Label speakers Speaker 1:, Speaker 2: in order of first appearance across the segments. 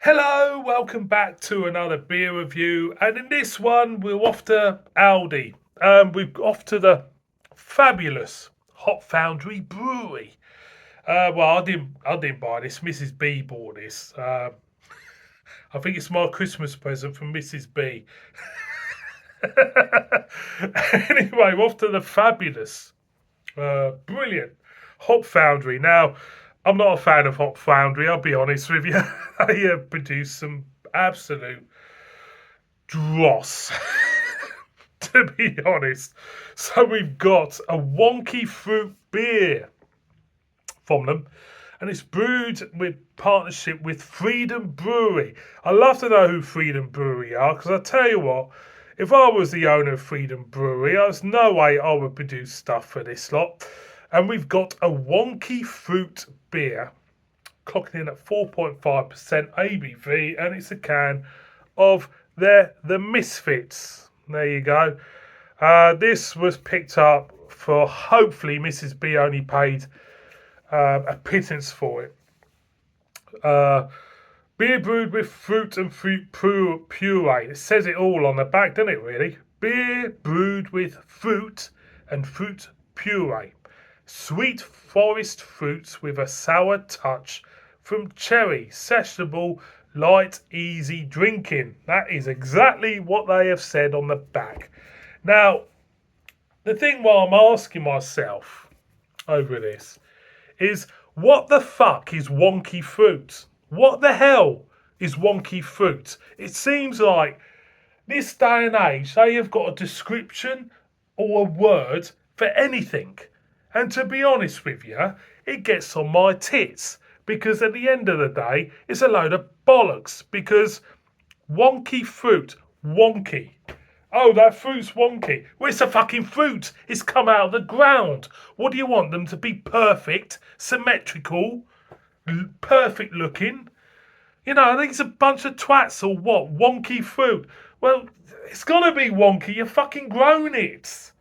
Speaker 1: Hello, welcome back to another beer review, and in this one we're off to Aldi. We're off to the fabulous Hop Foundry Brewery. Well, I didn't buy this. Mrs. B bought this. I think it's my Christmas present from Mrs. B. Anyway, we're off to the fabulous, brilliant Hop Foundry. Now, I'm not a fan of Hop Foundry. I'll be honest with you. They produce some absolute dross, to be honest. So we've got a wonky fruit beer from them, and it's brewed with partnership with Freedom Brewery. I love to know who Freedom Brewery are, because I tell you what, if I was the owner of Freedom Brewery, there's no way I would produce stuff for this lot. And we've got a wonky fruit beer, clocking in at 4.5% ABV, and it's a can of the Misfits. There you go. This was picked up for, hopefully Mrs. B only paid a pittance for it. Beer brewed with fruit and fruit puree. It says it all on the back, doesn't it, really? Beer brewed with fruit and fruit puree. Sweet forest fruits with a sour touch from cherry. Sessionable, light, easy drinking. That is exactly what they have said on the back. Now, the thing what I'm asking myself over this is, what the fuck is wonky fruit? What the hell is wonky fruit? It seems like this day and age they have got a description or a word for anything. And to be honest with you, it gets on my tits, because at the end of the day, it's a load of bollocks. Because wonky fruit, wonky. Oh, that fruit's wonky. Well, it's a fucking fruit. It's come out of the ground. What do you want them to be? Perfect, symmetrical, perfect looking? You know, I think it's a bunch of twats or what? Wonky fruit. Well, it's got to be wonky. You've fucking grown it.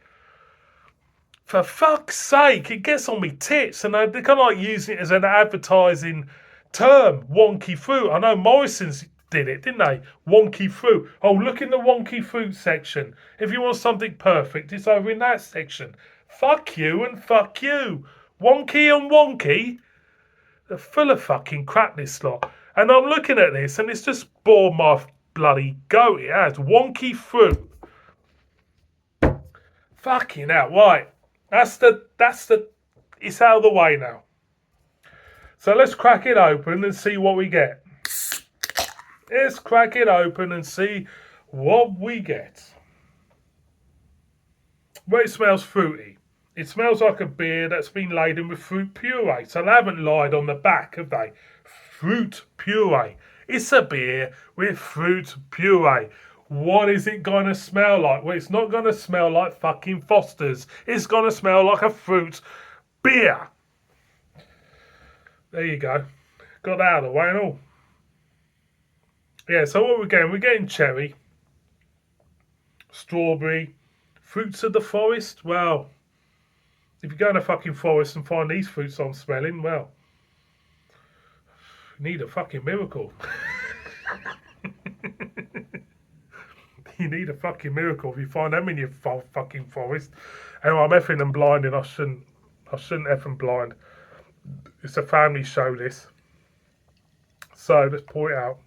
Speaker 1: For fuck's sake, it gets on me tits, and they're kind of like using it as an advertising term, wonky fruit. I know Morrison's did it, didn't they? Wonky fruit. Oh, look in the wonky fruit section. If you want something perfect, it's over in that section. Fuck you and fuck you. Wonky and wonky. They're full of fucking crap, this lot. And I'm looking at this, and it's just bored my bloody goat. It has wonky fruit. Fucking hell, right. It's out of the way now. So let's crack it open and see what we get. Let's crack it open and see what we get. Well, it smells fruity. It smells like a beer that's been laden with fruit puree. So they haven't lied on the back, have they? Fruit puree. It's a beer with fruit puree. What is it going to smell like? Well, it's not going to smell like fucking Foster's. It's going to smell like a fruit beer. There you go. Got that out of the way and all. Yeah, so what we're getting? We're getting cherry, strawberry, fruits of the forest. Well, if you go in a fucking forest and find these fruits I'm smelling, well, you need a fucking miracle. You need a fucking miracle if you find them in your fucking forest. Anyway, I'm effing and blinding. I shouldn't eff and blind. It's a family show, this. So let's pour it out.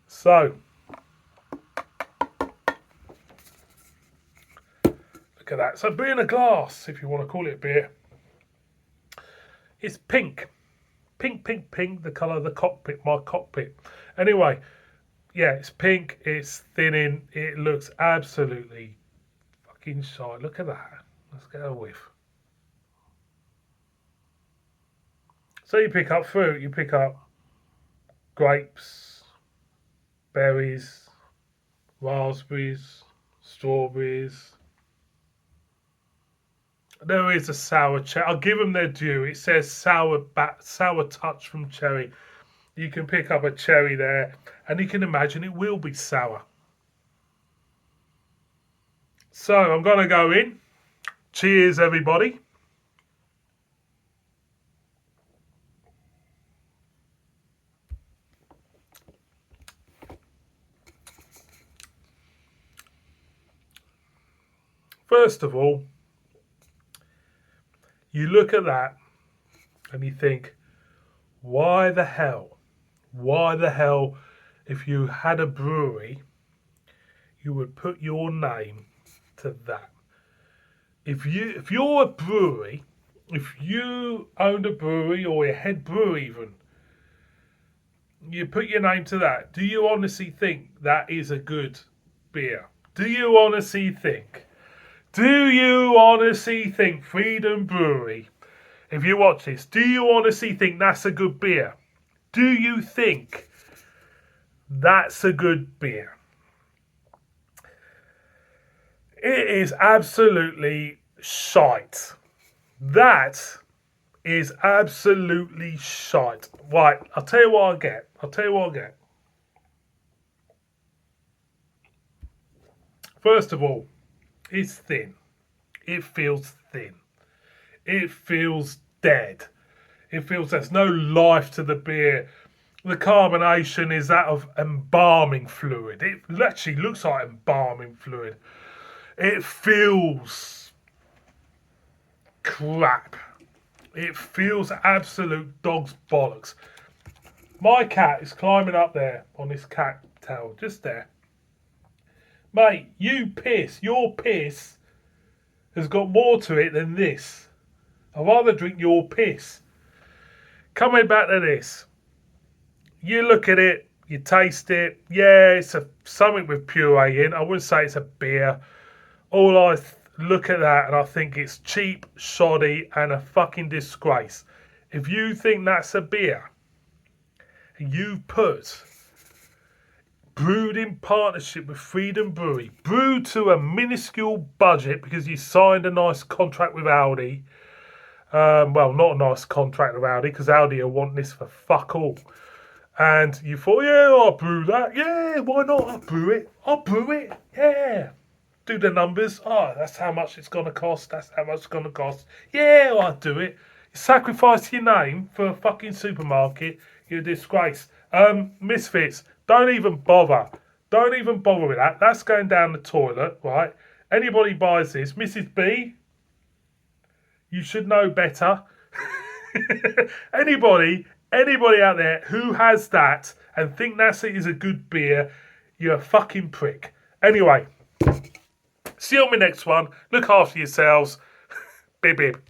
Speaker 1: So look at that. So beer in a glass, if you want to call it beer. It's pink. Pink, pink, pink, the colour of the cockpit, my cockpit. Anyway, yeah, it's pink, it's thinning, it looks absolutely fucking shy. Look at that. Let's get a whiff. So you pick up fruit, you pick up grapes, berries, raspberries, strawberries. There is a sour cherry. I'll give them their due. It says sour touch from cherry. You can pick up a cherry there, and you can imagine it will be sour. So I'm going to go in. Cheers, everybody. First of all, you look at that and you think, why the hell? Why the hell, if you had a brewery, you would put your name to that? If you're a brewery, if you owned a brewery or a head brewer even, you put your name to that. Do you honestly think that is a good beer? Do you honestly think? Do you honestly think Freedom Brewery, if you watch this, do you honestly think that's a good beer? Do you think that's a good beer? It is absolutely shite. That is absolutely shite. Right, I'll tell you what I get. First of all, it's thin. It feels thin. It feels dead. It feels there's no life to the beer. The carbonation is that of embalming fluid. It actually looks like embalming fluid. It feels crap. It feels absolute dog's bollocks. My cat is climbing up there on this cat tail, just there. Mate, your piss has got more to it than this. I'd rather drink your piss. Coming back to this. You look at it, you taste it. Yeah, it's something with puree in. I wouldn't say it's a beer. Look at that and I think it's cheap, shoddy, and a fucking disgrace. If you think that's a beer, you've put brewed in partnership with Freedom Brewery, brewed to a minuscule budget because you signed a nice contract with Aldi. Well, not a nice contract with Aldi because Aldi will want this for fuck all. And you thought, yeah, I'll brew that. Yeah, why not? I'll brew it. Yeah. Do the numbers. Oh, that's how much it's going to cost. Yeah, I'll do it. You sacrifice your name for a fucking supermarket. You're a disgrace. Misfits, don't even bother. Don't even bother with that. That's going down the toilet, right? Anybody buys this, Mrs. B, you should know better. Anybody out there who has that and think that is a good beer, you're a fucking prick. Anyway, see you on my next one. Look after yourselves. Bib bib.